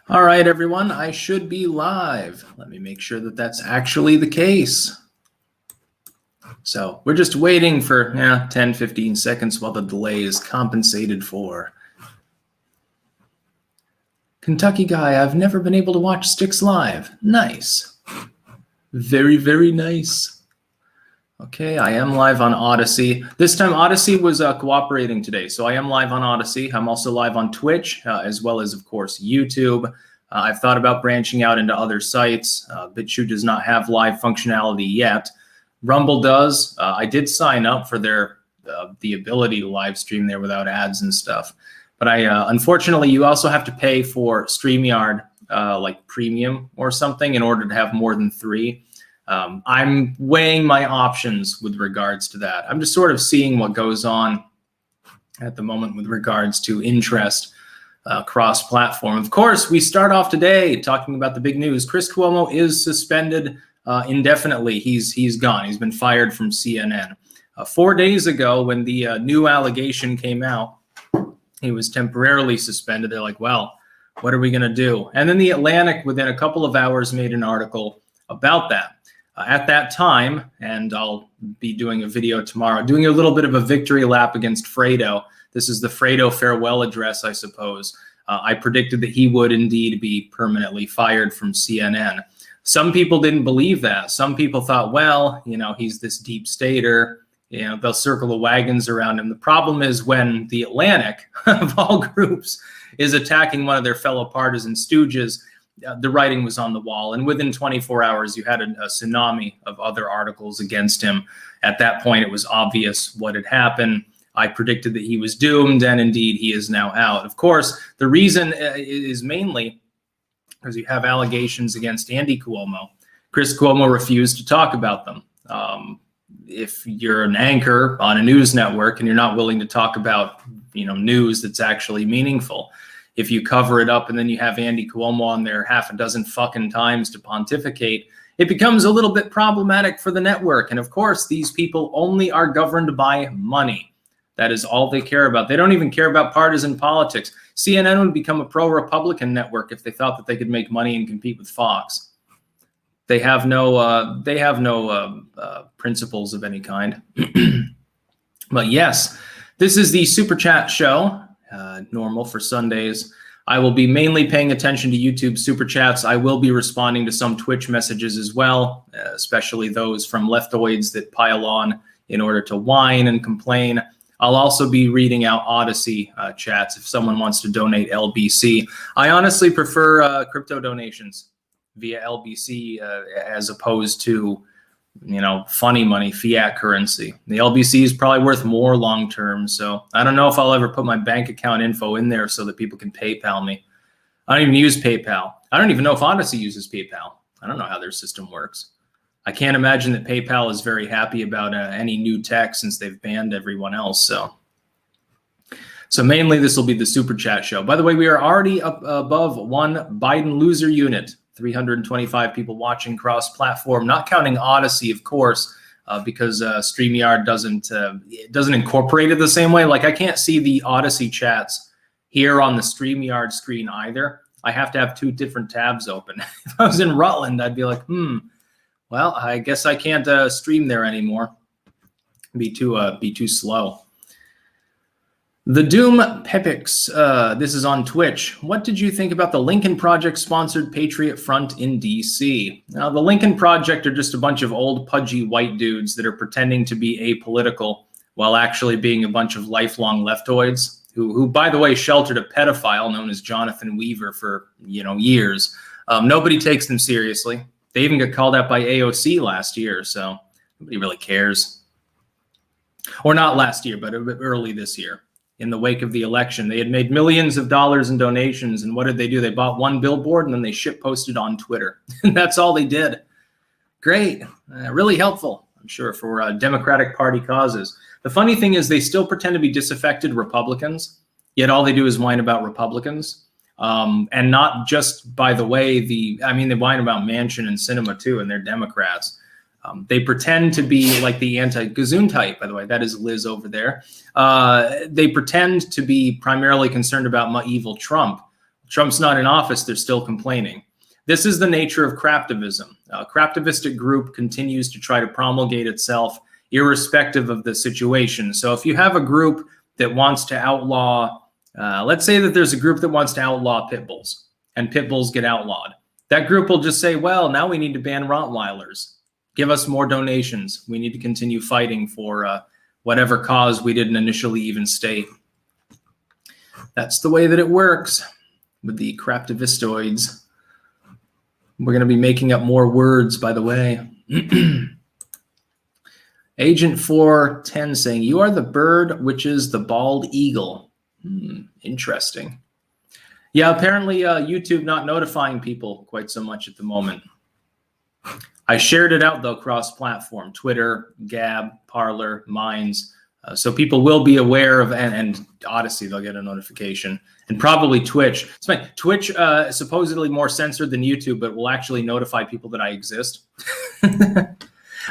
All right, everyone, I should be live. Let me make sure that that's actually the case. So we're just waiting for 10, 15 seconds while the delay is compensated for. Kentucky guy, I've never been able to watch Styx live. Nice. Very, very nice. Okay, I am live on Odyssey. This time Odyssey was cooperating today, so I am live on Odyssey. I'm also live on Twitch, as well as, of course, YouTube. I've thought about branching out into other sites. BitChute does not have live functionality yet. Rumble does. I did sign up for their the ability to live stream there without ads and stuff. But unfortunately, you also have to pay for StreamYard, like premium or something, in order to have more than 3. I'm weighing my options with regards to that. I'm just sort of seeing what goes on at the moment with regards to interest cross-platform. Of course, we start off today talking about the big news. Chris Cuomo is suspended indefinitely. He's gone. He's been fired from CNN. 4 days ago, when the new allegation came out, he was temporarily suspended. They're like, well, what are we going to do? And then The Atlantic, within a couple of hours, made an article about that. At that time, and I'll be doing a video tomorrow, doing a little bit of a victory lap against Fredo. This is the Fredo farewell address, I suppose. I predicted that he would indeed be permanently fired from CNN. Some people didn't believe that. Some people thought, well, he's this deep stater. They'll circle the wagons around him. The problem is when The Atlantic, of all groups, is attacking one of their fellow partisan stooges, the writing was on the wall. And within 24 hours, you had a tsunami of other articles against him. At that point, it was obvious what had happened. I predicted that he was doomed, and indeed, he is now out. Of course, the reason is mainly because you have allegations against Andy Cuomo. Chris Cuomo refused to talk about them. If you're an anchor on a news network and you're not willing to talk about news that's actually meaningful, if you cover it up and then you have Andy Cuomo on there half a dozen fucking times to pontificate, it becomes a little bit problematic for the network. And of course, these people only are governed by money. That is all they care about. They don't even care about partisan politics. CNN would become a pro-Republican network if they thought that they could make money and compete with Fox. They have no principles of any kind. But yes, this is the Super Chat show. Normal for Sundays. I will be mainly paying attention to YouTube Super Chats. I will be responding to some Twitch messages as well, especially those from leftoids that pile on in order to whine and complain. I'll also be reading out Odyssey chats if someone wants to donate LBC. I honestly prefer crypto donations via LBC as opposed to funny money, fiat currency. The LBC is probably worth more long term. So I don't know if I'll ever put my bank account info in there so that people can PayPal me. I don't even use PayPal. I don't even know if Odyssey uses PayPal. I don't know how their system works. I can't imagine that PayPal is very happy about any new tech since they've banned everyone else. So mainly this will be the Super Chat show. By the way, we are already up above 1 Biden loser unit. 325 people watching cross-platform, not counting Odyssey, of course, because StreamYard doesn't incorporate it the same way. Like I can't see the Odyssey chats here on the StreamYard screen either. I have to have 2 different tabs open. If I was in Rutland, I'd be like, well, I guess I can't stream there anymore. Be too slow. The Doom Pepix, this is on Twitch. What did you think about the Lincoln Project sponsored Patriot Front in DC? Now, the Lincoln Project are just a bunch of old pudgy white dudes that are pretending to be apolitical while actually being a bunch of lifelong leftoids who by the way, sheltered a pedophile known as Jonathan Weaver for, years. Nobody takes them seriously. They even got called out by AOC last year, so nobody really cares. Or not last year, but early this year. In the wake of the election, they had made millions of dollars in donations. And what did they do? They bought 1 billboard and then they shit posted on Twitter. And that's all they did. Great. Really helpful, I'm sure, for Democratic Party causes. The funny thing is they still pretend to be disaffected Republicans, yet all they do is whine about Republicans. And not just, by the way, they whine about Manchin and Sinema too, and they're Democrats. They pretend to be like the anti-Gesundheit, by the way. That is Liz over there. They pretend to be primarily concerned about my evil Trump. Trump's not in office, they're still complaining. This is the nature of craptivism. A craptivistic group continues to try to promulgate itself irrespective of the situation. So if you have a group that wants to outlaw, let's say that there's a group that wants to outlaw pit bulls, and pit bulls get outlawed. That group will just say, well, now we need to ban Rottweilers. Give us more donations. We need to continue fighting for whatever cause we didn't initially even state. That's the way that it works with the craptivistoids. We're going to be making up more words, by the way. Agent 410 saying, you are the bird, which is the bald eagle. Interesting. Yeah, apparently YouTube not notifying people quite so much at the moment. I shared it out, though, cross-platform. Twitter, Gab, Parler, Minds. So people will be aware of, and Odyssey, they'll get a notification. And probably Twitch. It's funny. Twitch is supposedly more censored than YouTube, but will actually notify people that I exist.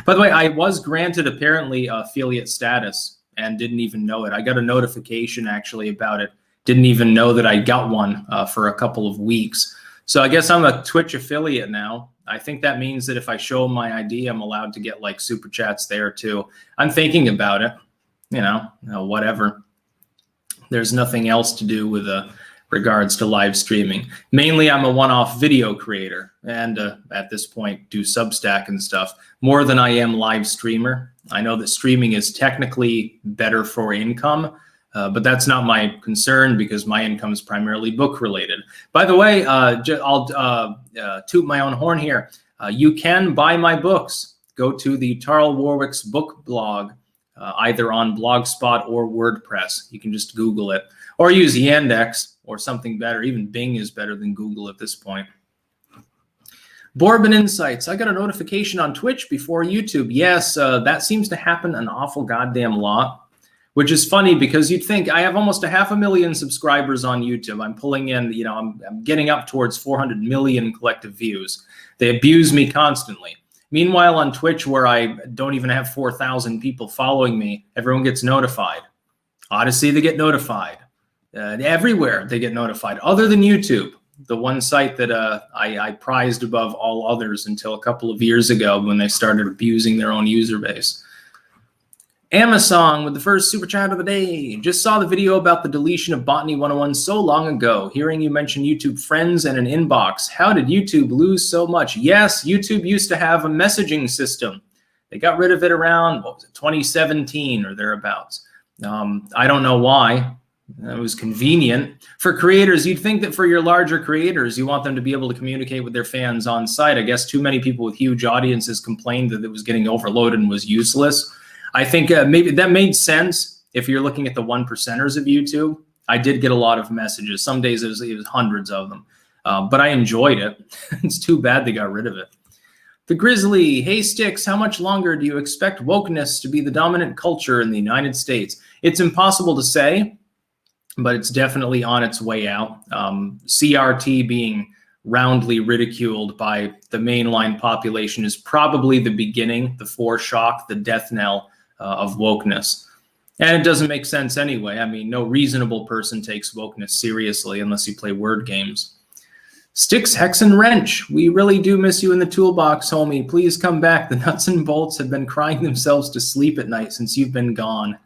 By the way, I was granted apparently affiliate status and didn't even know it. I got a notification actually about it. Didn't even know that I got one for a couple of weeks. So I guess I'm a Twitch affiliate now. I think that means that if I show my ID, I'm allowed to get like super chats there too. I'm thinking about it, whatever. There's nothing else to do with regards to live streaming. Mainly, I'm a one-off video creator, and at this point, do Substack and stuff more than I am live streamer. I know that streaming is technically better for income, but that's not my concern because my income is primarily book-related. By the way, I'll toot my own horn here. You can buy my books. Go to the Tarl Warwick's book blog, either on Blogspot or WordPress. You can just Google it. Or use Yandex or something better. Even Bing is better than Google at this point. Bourbon Insights. I got a notification on Twitch before YouTube. Yes, that seems to happen an awful goddamn lot, which is funny because you'd think I have almost 500,000 subscribers on YouTube. I'm pulling in, I'm getting up towards 400 million collective views. They abuse me constantly. Meanwhile, on Twitch, where I don't even have 4,000 people following me, everyone gets notified. Odyssey, they get notified. Everywhere they get notified, other than YouTube, the one site that I prized above all others until a couple of years ago when they started abusing their own user base. Amazon with the first super chat of the day. Just saw the video about the deletion of Botany 101 so long ago. Hearing you mention YouTube friends and an inbox. How did YouTube lose so much? Yes, YouTube used to have a messaging system. They got rid of it around, 2017 or thereabouts. I don't know why. It was convenient. For creators, you'd think that for your larger creators, you want them to be able to communicate with their fans on site. I guess too many people with huge audiences complained that it was getting overloaded and was useless. I think maybe that made sense if you're looking at the 1%ers of YouTube. I did get a lot of messages. Some days it was hundreds of them, but I enjoyed it. It's too bad they got rid of it. The Grizzly, hey Styx, how much longer do you expect wokeness to be the dominant culture in the United States? It's impossible to say, but it's definitely on its way out. CRT being roundly ridiculed by the mainline population is probably the beginning, the foreshock, the death knell of wokeness. And it doesn't make sense anyway. I mean, no reasonable person takes wokeness seriously unless you play word games. Styxhexenhammer, we really do miss you in the toolbox, homie. Please come back. The nuts and bolts have been crying themselves to sleep at night since you've been gone.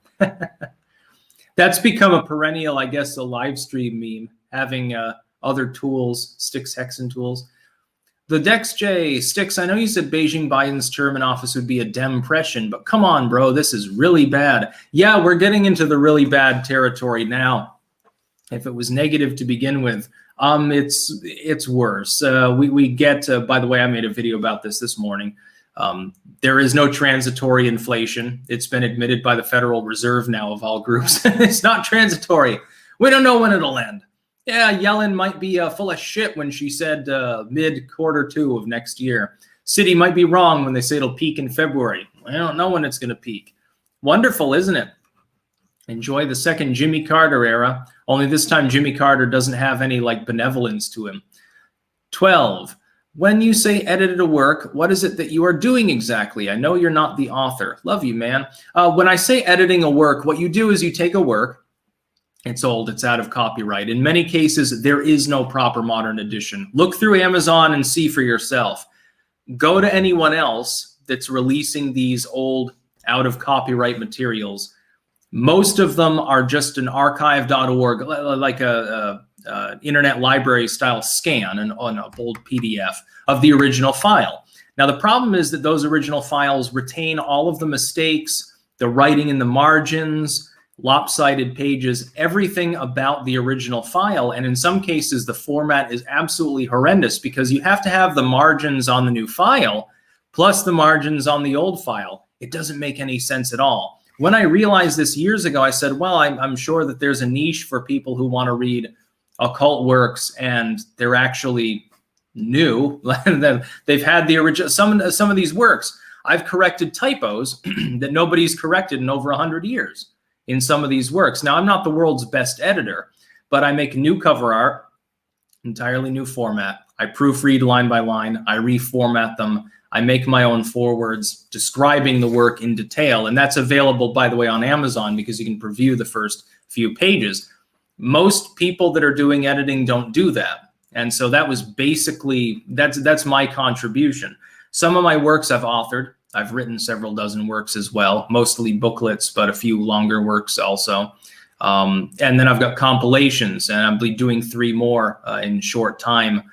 That's become a perennial, I guess, a live stream meme, having other tools, Styxhexen tools. The Dex J, Styx, I know you said Beijing Biden's term in office would be a Dempression, but come on, bro, this is really bad. Yeah, we're getting into the really bad territory now. If it was negative to begin with, it's worse. We get, by the way, I made a video about this morning. There is no transitory inflation. It's been admitted by the Federal Reserve now of all groups. It's not transitory. We don't know when it'll end. Yeah, Yellen might be full of shit when she said mid-Q2 of next year. Citi might be wrong when they say it'll peak in February. I don't know when it's going to peak. Wonderful, isn't it? Enjoy the second Jimmy Carter era, only this time Jimmy Carter doesn't have any benevolence to him. 12. When you say edited a work, what is it that you are doing exactly? I know you're not the author. Love you, man. When I say editing a work, what you do is you take a work It's old, it's out of copyright. In many cases, there is no proper modern edition. Look through Amazon and see for yourself. Go to anyone else that's releasing these old, out of copyright materials. Most of them are just an archive.org, like a internet library style scan on an old PDF of the original file. Now, the problem is that those original files retain all of the mistakes, the writing in the margins, lopsided pages, everything about the original file. And in some cases, the format is absolutely horrendous because you have to have the margins on the new file plus the margins on the old file. It doesn't make any sense at all. When I realized this years ago, I said, well, I'm sure that there's a niche for people who want to read occult works and they're actually new. They've had the original, some of these works. I've corrected typos that nobody's corrected in over 100 years in some of these works. Now, I'm not the world's best editor, but I make new cover art, entirely new format. I proofread line by line. I reformat them. I make my own forewords describing the work in detail. And that's available, by the way, on Amazon because you can preview the first few pages. Most people that are doing editing don't do that. And so that was basically, that's my contribution. Some of my works I've authored. I've written several dozen works as well, mostly booklets, but a few longer works also. And then I've got compilations, and I'll be doing 3 more in short time,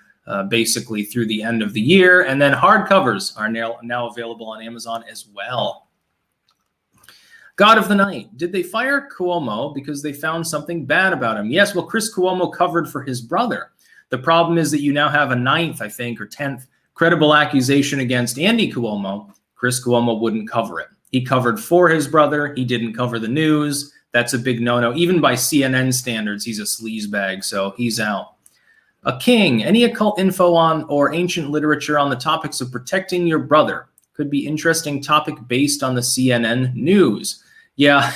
basically through the end of the year. And then hardcovers are now available on Amazon as well. God of the Night. Did they fire Cuomo because they found something bad about him? Yes, well, Chris Cuomo covered for his brother. The problem is that you now have a 9th, I think, or 10th credible accusation against Andy Cuomo. Chris Cuomo wouldn't cover it. He covered for his brother. He didn't cover the news. That's a big no-no. Even by CNN standards, he's a sleazebag, so he's out. A king. Any occult info on or ancient literature on the topics of protecting your brother? Could be interesting topic based on the CNN news. Yeah,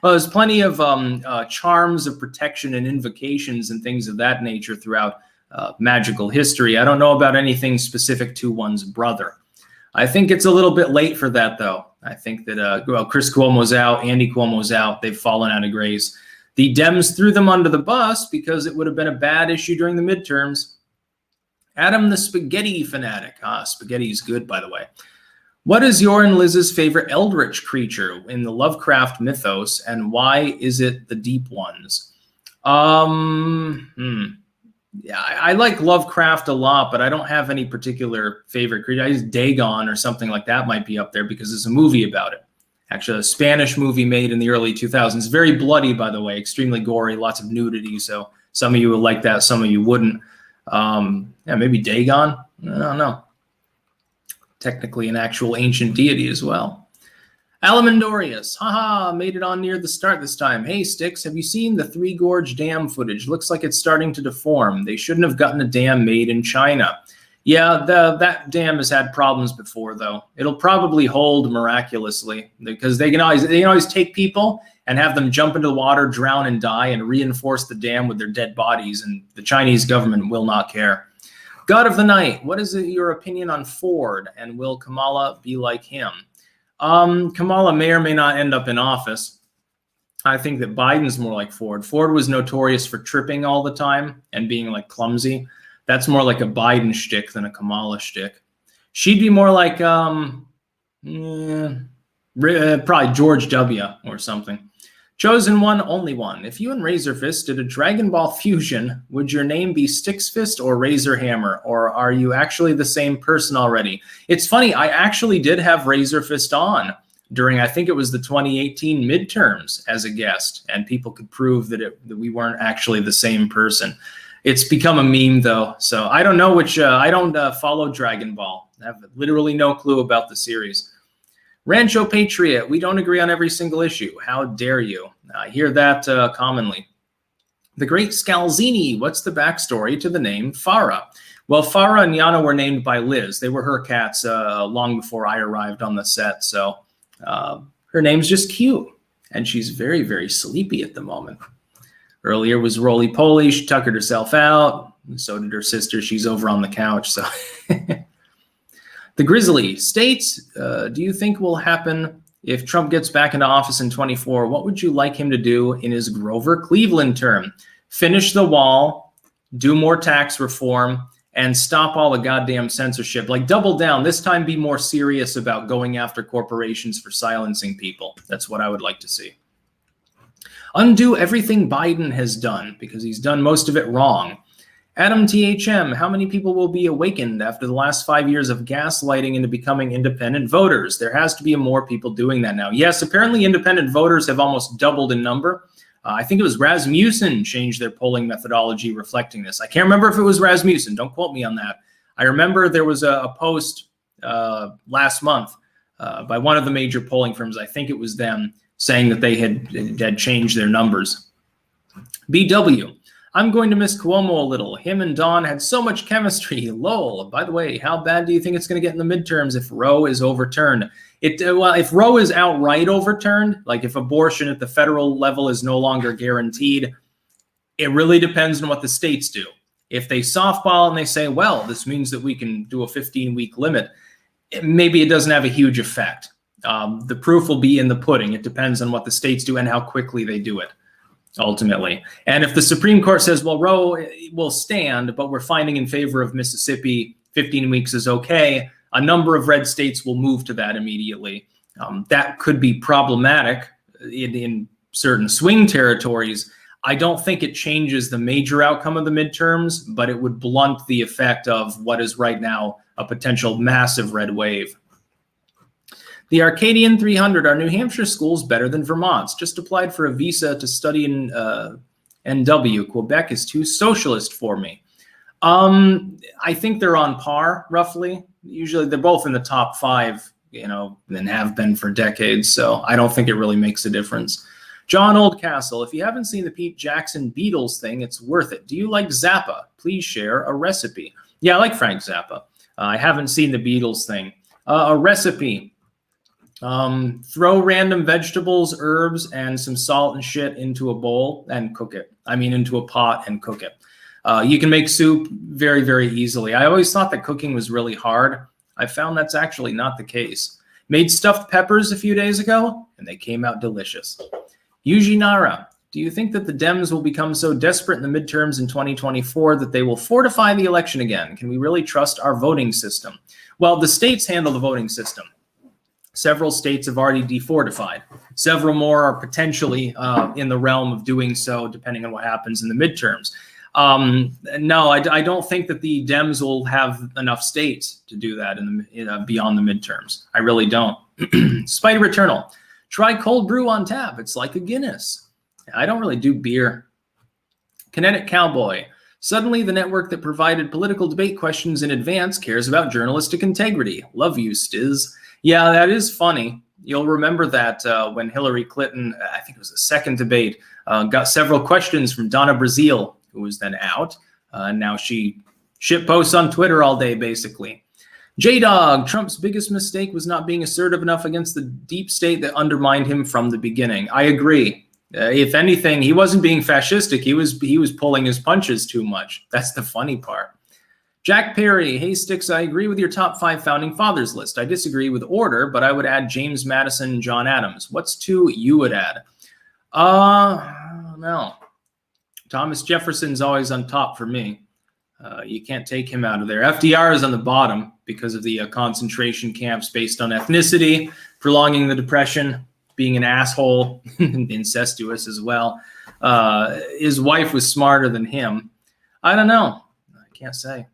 well, there's plenty of charms of protection and invocations and things of that nature throughout magical history. I don't know about anything specific to one's brother. I think it's a little bit late for that, though. I think that, well, Chris Cuomo's out, Andy Cuomo's out. They've fallen out of grace. The Dems threw them under the bus because it would have been a bad issue during the midterms. Adam the Spaghetti Fanatic. Spaghetti is good, by the way. What is your and Liz's favorite eldritch creature in the Lovecraft mythos, and why is it the deep ones? Yeah, I like Lovecraft a lot, but I don't have any particular favorite creature. I use Dagon or something like that might be up there because there's a movie about it. Actually, a Spanish movie made in the early 2000s. Very bloody, by the way, extremely gory, lots of nudity. So some of you would like that, some of you wouldn't. Yeah, maybe Dagon? I don't know. Technically an actual ancient deity as well. Alamandorius, haha, made it on near the start this time. Hey, Styx, have you seen the Three Gorge Dam footage? Looks like it's starting to deform. They shouldn't have gotten a dam made in China. Yeah, that dam has had problems before, though. It'll probably hold miraculously because they can always take people and have them jump into the water, drown, and die, and reinforce the dam with their dead bodies, and the Chinese government will not care. God of the Night, what is your opinion on Ford, and will Kamala be like him? Kamala may or may not end up in office. I think that Biden's more like Ford. Ford was notorious for tripping all the time and being like clumsy. That's more like a Biden shtick than a Kamala shtick. She'd be more like probably George W. or something. Chosen one, only one. If you and Razorfist did a Dragon Ball fusion, would your name be Styxfist or Razorhammer? Or are you actually the same person already? It's funny, I actually did have Razorfist on during, I think it was the 2018 midterms as a guest, and people could prove that we weren't actually the same person. It's become a meme, though, so I don't know which, I don't follow Dragon Ball. I have literally no clue about the series. Rancho Patriot, we don't agree on every single issue. How dare you? I hear that commonly. The Great Scalzini, what's the backstory to the name Farah? Well, Farah and Yana were named by Liz. They were her cats long before I arrived on the set, so her name's just cute. And she's very, very sleepy at the moment. Earlier was Roly Poly. She tuckered herself out. So did her sister. She's over on the couch, so... The Grizzly states, do you think will happen if Trump gets back into office in 24, what would you like him to do in his Grover Cleveland term? Finish the wall, do more tax reform, and stop all the goddamn censorship. Like, double down. This time be more serious about going after corporations for silencing people. That's what I would like to see. Undo everything Biden has done, because he's done most of it wrong. Adam THM, how many people will be awakened after the last 5 years of gaslighting into becoming independent voters? There has to be more people doing that now. Yes, apparently independent voters have almost doubled in number. I think it was Rasmussen changed their polling methodology reflecting this. I can't remember if it was Rasmussen. Don't quote me on that. I remember there was a post last month by one of the major polling firms, I think it was them, saying that they had changed their numbers. BW, I'm going to miss Cuomo a little. Him and Don had so much chemistry. Lol. By the way, how bad do you think it's going to get in the midterms if Roe is overturned? Well, if Roe is outright overturned, like if abortion at the federal level is no longer guaranteed, it really depends on what the states do. If they softball and they say, well, this means that we can do a 15-week limit, maybe it doesn't have a huge effect. The proof will be in the pudding. It depends on what the states do and how quickly they do it, ultimately. And if the Supreme Court says, well, Roe will stand, but we're finding in favor of Mississippi, 15 weeks is okay, a number of red states will move to that immediately. That could be problematic in certain swing territories. I don't think it changes the major outcome of the midterms, but it would blunt the effect of what is right now a potential massive red wave. The Arcadian 300, are New Hampshire schools better than Vermont's? Just applied for a visa to study in NW. Quebec is too socialist for me. I think they're on par, roughly. Usually they're both in the top 5, and have been for decades. So I don't think it really makes a difference. John Oldcastle, if you haven't seen the Pete Jackson Beatles thing, it's worth it. Do you like Zappa? Please share a recipe. Yeah, I like Frank Zappa. I haven't seen the Beatles thing. A recipe. Throw random vegetables, herbs, and some salt and shit into a bowl and cook it. Into a pot and cook it. You can make soup very, very easily. I always thought that cooking was really hard. I found that's actually not the case. Made stuffed peppers a few days ago, and they came out delicious. Yuji Nara, do you think that the Dems will become so desperate in the midterms in 2024 that they will fortify the election again? Can we really trust our voting system? Well, the states handle the voting system. Several states have already defortified. Several more are potentially in the realm of doing so, depending on what happens in the midterms. No, I don't think that the Dems will have enough states to do that beyond the midterms. I really don't. Spider Eternal, try cold brew on tap. It's like a Guinness. I don't really do beer. Kinetic Cowboy, suddenly the network that provided political debate questions in advance cares about journalistic integrity. Love you, Stiz. Yeah, that is funny. You'll remember that when Hillary Clinton, I think it was the second debate, got several questions from Donna Brazile, who was then out. Now she shitposts on Twitter all day, basically. J-Dog, Trump's biggest mistake was not being assertive enough against the deep state that undermined him from the beginning. I agree. If anything, he wasn't being fascistic. He was pulling his punches too much. That's the funny part. Jack Perry, hey Styx, I agree with your top 5 founding fathers list. I disagree with order, but I would add James Madison and John Adams. What's 2 you would add? No. Thomas Jefferson's always on top for me. You can't take him out of there. FDR is on the bottom because of the concentration camps based on ethnicity, prolonging the Depression, being an asshole, incestuous as well. His wife was smarter than him. I don't know. I can't say.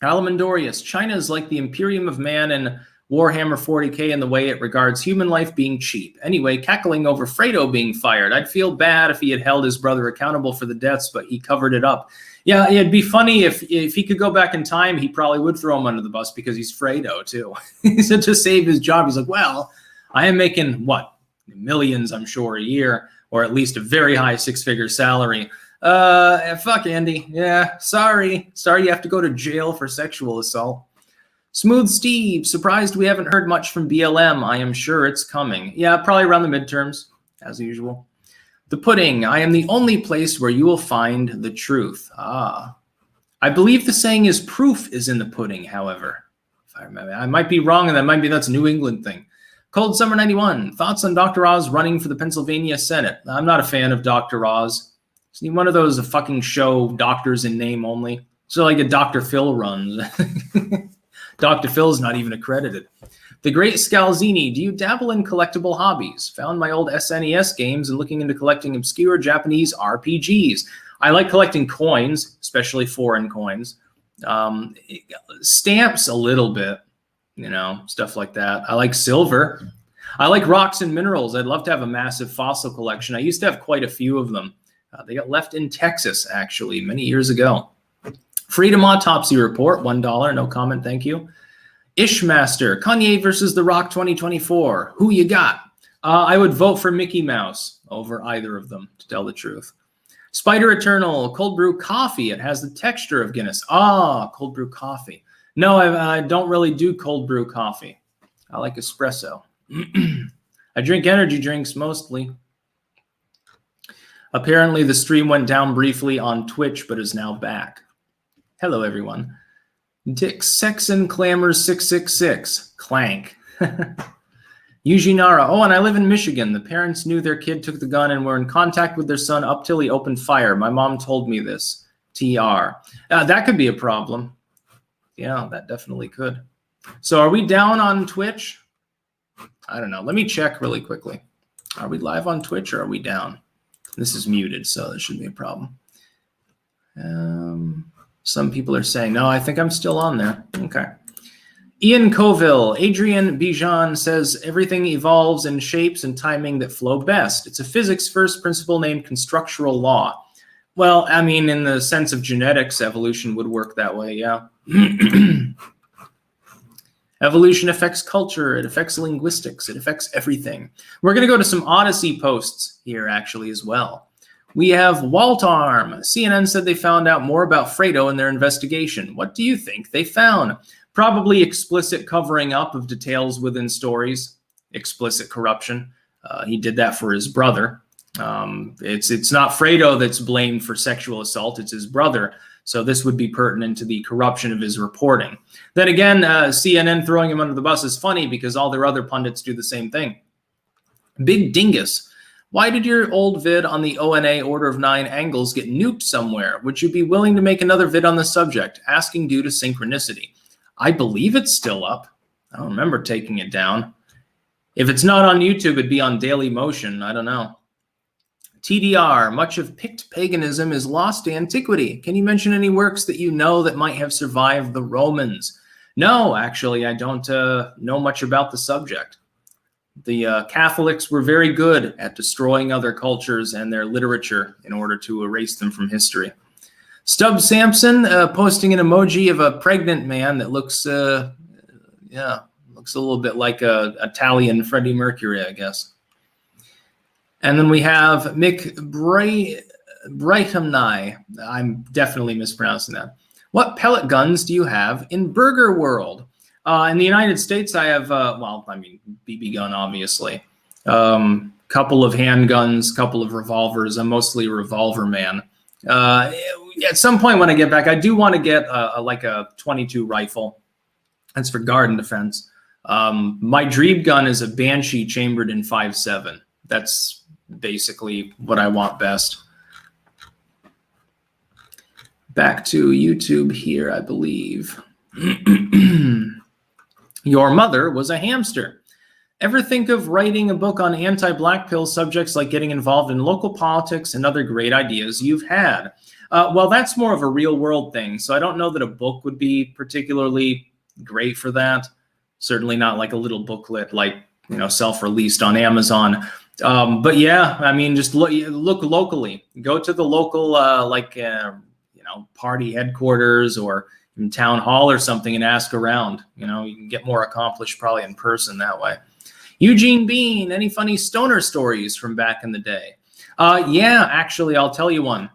Alamandorius, China is like the Imperium of Man and Warhammer 40K in the way it regards human life being cheap. Anyway, cackling over Fredo being fired. I'd feel bad if he had held his brother accountable for the deaths, but he covered it up. Yeah, it'd be funny if he could go back in time, he probably would throw him under the bus because he's Fredo too. He said to save his job. He's like, well, I am making what? Millions, I'm sure, a year, or at least a very high 6-figure salary. Fuck Andy. Yeah, sorry you have to go to jail for sexual assault. Smooth Steve, surprised we haven't heard much from BLM. I am sure it's coming. Yeah, probably around the midterms, as usual. The Pudding, I am the only place where you will find the truth. I believe the saying is proof is in the pudding, however. If I remember, I might be wrong, and that's a New England thing. Cold Summer 91, thoughts on Dr. Oz running for the Pennsylvania Senate? I'm not a fan of Dr. Oz. He's one of those fucking show doctors in name only. So like a Dr. Phil runs. Dr. Phil's not even accredited. The Great Scalzini, do you dabble in collectible hobbies? Found my old SNES games and looking into collecting obscure Japanese RPGs. I like collecting coins, especially foreign coins. Stamps a little bit, you know, stuff like that. I like silver. I like rocks and minerals. I'd love to have a massive fossil collection. I used to have quite a few of them. They got left in Texas, actually, many years ago. Freedom Autopsy Report, $1. No comment, thank you. Ishmaster, Kanye versus The Rock 2024. Who you got? I would vote for Mickey Mouse over either of them, to tell the truth. Spider Eternal, cold brew coffee. It has the texture of Guinness. Ah, cold brew coffee. No, I don't really do cold brew coffee. I like espresso. I drink energy drinks mostly. Apparently, the stream went down briefly on Twitch, but is now back. Hello, everyone. Styxhexenhammer 666. Clank. Yujinara. Oh, and I live in Michigan. The parents knew their kid took the gun and were in contact with their son up till he opened fire. My mom told me this. TR. That could be a problem. Yeah, that definitely could. So are we down on Twitch? I don't know. Let me check really quickly. Are we live on Twitch or are we down? This is muted, so there shouldn't be a problem. Some people are saying, no, I think I'm still on there. Okay. Ian Coville, Adrian Bijan says, everything evolves in shapes and timing that flow best. It's a physics first principle named constructural law. Well, I mean, in the sense of genetics, evolution would work that way, yeah. Evolution affects culture, it affects linguistics, it affects everything. We're going to go to some Odyssey posts here, actually, as well. We have Waltarm. CNN said they found out more about Fredo in their investigation. What do you think they found? Probably explicit covering up of details within stories, explicit corruption. He did that for his brother. It's not Fredo that's blamed for sexual assault, it's his brother. So this would be pertinent to the corruption of his reporting. Then again, CNN throwing him under the bus is funny because all their other pundits do the same thing. Big Dingus. Why did your old vid on the ONA Order of 9 angles get nuked somewhere? Would you be willing to make another vid on the subject? Asking due to synchronicity. I believe it's still up. I don't remember taking it down. If it's not on YouTube, it'd be on Daily Motion. I don't know. TDR, much of Pict paganism is lost to antiquity. Can you mention any works that you know that might have survived the Romans? No, actually, I don't know much about the subject. The Catholics were very good at destroying other cultures and their literature in order to erase them from history. Stubb Sampson posting an emoji of a pregnant man that looks, looks a little bit like a Italian Freddie Mercury, I guess. And then we have Mick Brightamnai. I'm definitely mispronouncing that. What pellet guns do you have in Burger World? In the United States, I have, well, I mean, BB gun, obviously. Couple of handguns, couple of revolvers. I'm mostly a revolver man. At some point when I get back, I do want to get like a 22 rifle. That's for garden defense. My dream gun is a Banshee chambered in 5.7. That's basically what I want best. Back to YouTube here, I believe. Your mother was a hamster. Ever think of writing a book on anti-black pill subjects like getting involved in local politics and other great ideas you've had? Well, that's more of a real world thing. So I don't know that a book would be particularly great for that. Certainly not like a little booklet, like, you know, self-released on Amazon. But yeah, I mean, just look locally. Go to the local, party headquarters or in town hall or something and ask around. You know, you can get more accomplished probably in person that way. Eugene Bean, any funny stoner stories from back in the day? Yeah, actually, I'll tell you one.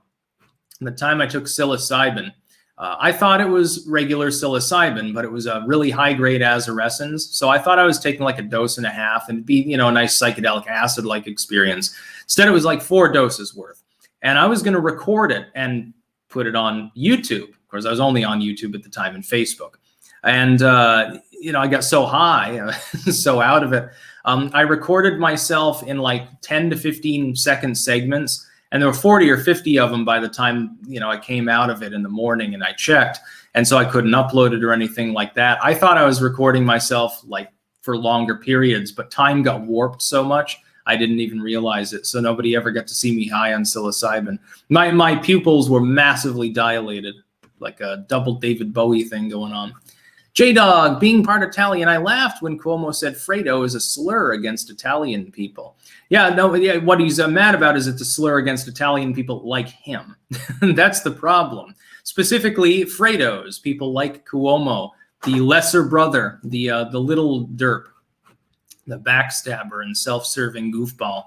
The time I took psilocybin, I thought it was regular psilocybin, but it was a really high-grade azarescens. So I thought I was taking like a dose and a half and it'd be, you know, a nice psychedelic acid-like experience. Instead, it was like 4 doses worth. And I was going to record it and put it on YouTube. Of course, I was only on YouTube at the time and Facebook. And I got so high, so out of it. I recorded myself in like 10 to 15 second segments, and there were 40 or 50 of them by the time, I came out of it in the morning and I checked. And so I couldn't upload it or anything like that. I thought I was recording myself like for longer periods, but time got warped so much, I didn't even realize it. So nobody ever got to see me high on psilocybin. My pupils were massively dilated, like a double David Bowie thing going on. J-Dog, being part Italian, I laughed when Cuomo said Fredo is a slur against Italian people. What he's mad about is it's a slur against Italian people like him. That's the problem. Specifically, Fredos, people like Cuomo, the lesser brother, the little derp, the backstabber and self-serving goofball.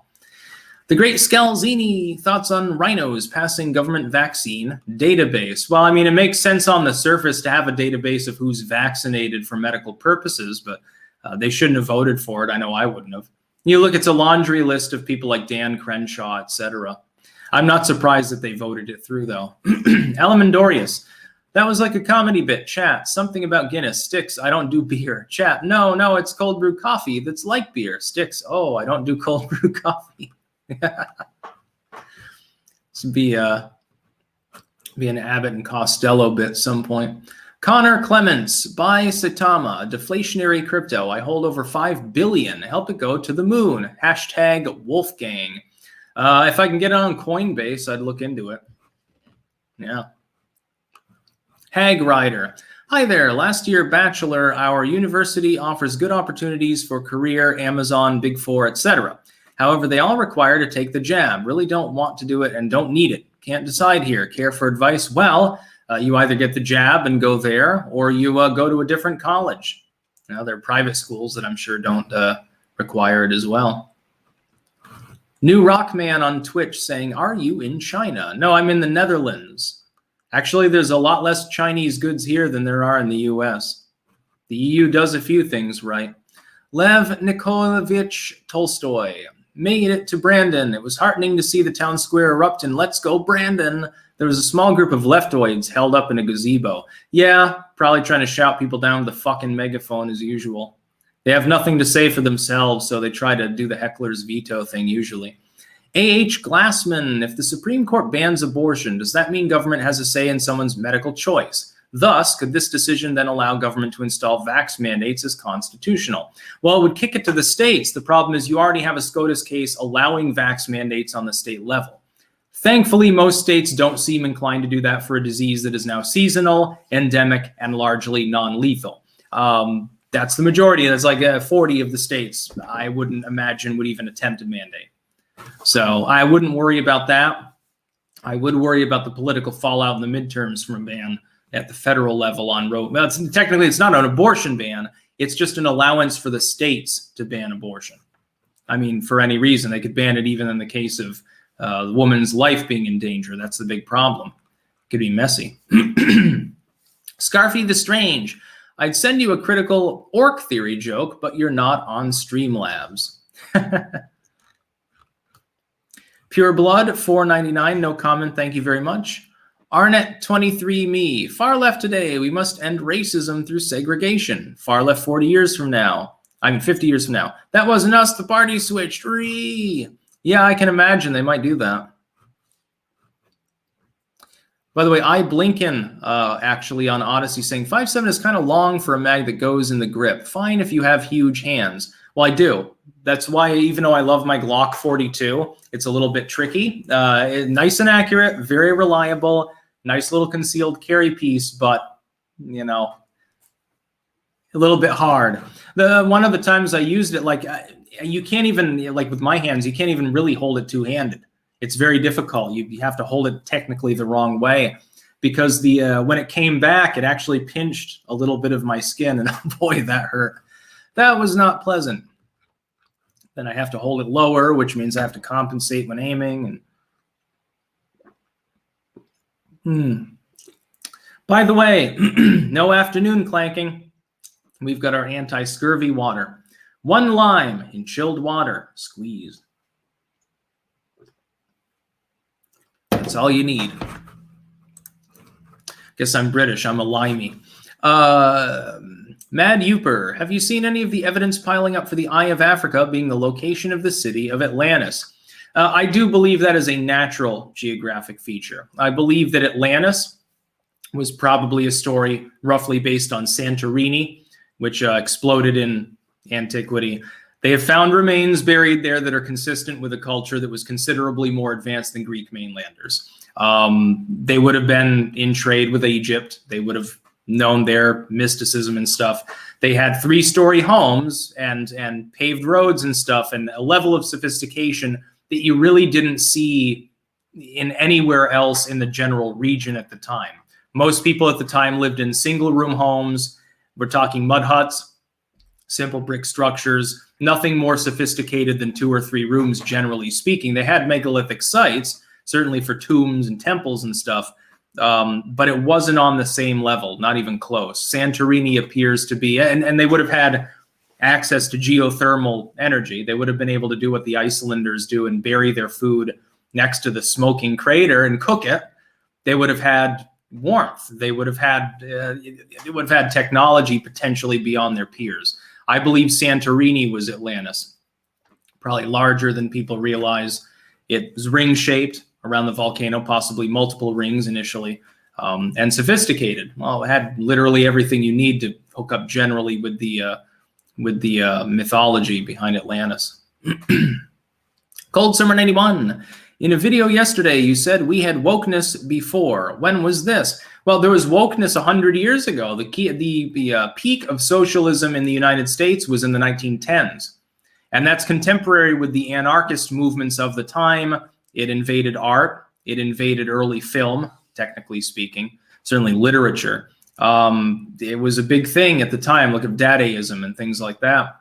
The Great Scalzini, thoughts on rhinos passing government vaccine database. Well, I mean, it makes sense on the surface to have a database of who's vaccinated for medical purposes, but they shouldn't have voted for it. I know I wouldn't have. You look, it's a laundry list of people like Dan Crenshaw, etc. I'm not surprised that they voted it through, though. Elemendorius, that was like a comedy bit. Chat, something about Guinness. Sticks, I don't do beer. Chat, no, it's cold brew coffee that's like beer. Sticks, oh, I don't do cold brew coffee. This would be an Abbott and Costello bit at some point. Connor Clements, buy Saitama, a deflationary crypto. I hold over 5 billion. Help it go to the moon. Hashtag Wolfgang. If I can get it on Coinbase, I'd look into it. Yeah. Hag Rider. Hi there. Last year bachelor, our university offers good opportunities for career, Amazon, Big Four, etc. However, they all require to take the jab. Really don't want to do it and don't need it. Can't decide here. Care for advice? Well, you either get the jab and go there, or you go to a different college. There are private schools that I'm sure don't require it as well. New Rockman on Twitch saying, are you in China? No, I'm in the Netherlands. Actually, there's a lot less Chinese goods here than there are in the US. The EU does a few things right. Lev Nikolaevich Tolstoy. Made it to Brandon. It was heartening to see the town square erupt in Let's Go Brandon. There was a small group of leftoids held up in a gazebo. Yeah, probably trying to shout people down with the fucking megaphone as usual. They have nothing to say for themselves, so they try to do the heckler's veto thing usually. A.H. Glassman, if the Supreme Court bans abortion, does that mean government has a say in someone's medical choice? Thus, could this decision then allow government to install vax mandates as constitutional? Well, it would kick it to the states. The problem is you already have a SCOTUS case allowing vax mandates on the state level. Thankfully, most states don't seem inclined to do that for a disease that is now seasonal, endemic, and largely non-lethal. That's the majority. That's like 40 of the states I wouldn't imagine would even attempt a mandate. So I wouldn't worry about that. I would worry about the political fallout in the midterms from a ban at the federal level on Roe. Well, technically, it's not an abortion ban. It's just an allowance for the states to ban abortion. I mean, for any reason. They could ban it even in the case of the woman's life being in danger. That's the big problem. It could be messy. Scarfy the Strange. I'd send you a critical orc theory joke, but you're not on Streamlabs. Pure Blood, $4.99. No comment. Thank you very much. Arnett23me, far left today, we must end racism through segregation. Far left 40 years from now. 50 years from now. That wasn't us, the party switched. Yeah, I can imagine they might do that. By the way, Blinken actually on Odyssey saying 5'7" is kind of long for a mag that goes in the grip. Fine if you have huge hands. Well, I do. That's why, even though I love my Glock 42, it's a little bit tricky. Nice and accurate, very reliable, nice little concealed carry piece, but, a little bit hard. One of the times I used it, you can't even, with my hands, you can't even really hold it two-handed. It's very difficult. You have to hold it technically the wrong way because when it came back, it actually pinched a little bit of my skin, and boy, that hurt. That was not pleasant. Then I have to hold it lower, which means I have to compensate when aiming. By the way, no afternoon clanking. We've got our anti-scurvy water. 1 lime in chilled water, squeezed. That's all you need. Guess I'm British. I'm a limey. Mad Uper, have you seen any of the evidence piling up for the Eye of Africa being the location of the city of Atlantis? I do believe that is a natural geographic feature. I believe that Atlantis was probably a story roughly based on Santorini, which exploded in antiquity. They have found remains buried there that are consistent with a culture that was considerably more advanced than Greek mainlanders. They would have been in trade with Egypt. They would have known their mysticism and stuff. They had 3-story homes and paved roads and stuff, and a level of sophistication that you really didn't see in anywhere else in the general region at the time. Most people at the time lived in single-room homes. We're talking mud huts, simple brick structures, nothing more sophisticated than 2 or 3 rooms, generally speaking. They had megalithic sites, certainly for tombs and temples and stuff, but it wasn't on the same level, not even close. Santorini appears to be, and they would have had access to geothermal energy. They would have been able to do what the Icelanders do and bury their food next to the smoking crater and cook it. They would have had warmth. They would have had technology potentially beyond their peers. I believe Santorini was Atlantis, probably larger than people realize. It was ring-shaped around the volcano, possibly multiple rings initially, and sophisticated. Well, it had literally everything you need to hook up generally with the mythology behind Atlantis. Cold Summer 91. In a video yesterday, you said we had wokeness before. When was this? Well, there was wokeness 100 years ago. The peak of socialism in the United States was in the 1910s. And that's contemporary with the anarchist movements of the time. It invaded art. It invaded early film, technically speaking, certainly literature. It was a big thing at the time. Look at Dadaism and things like that.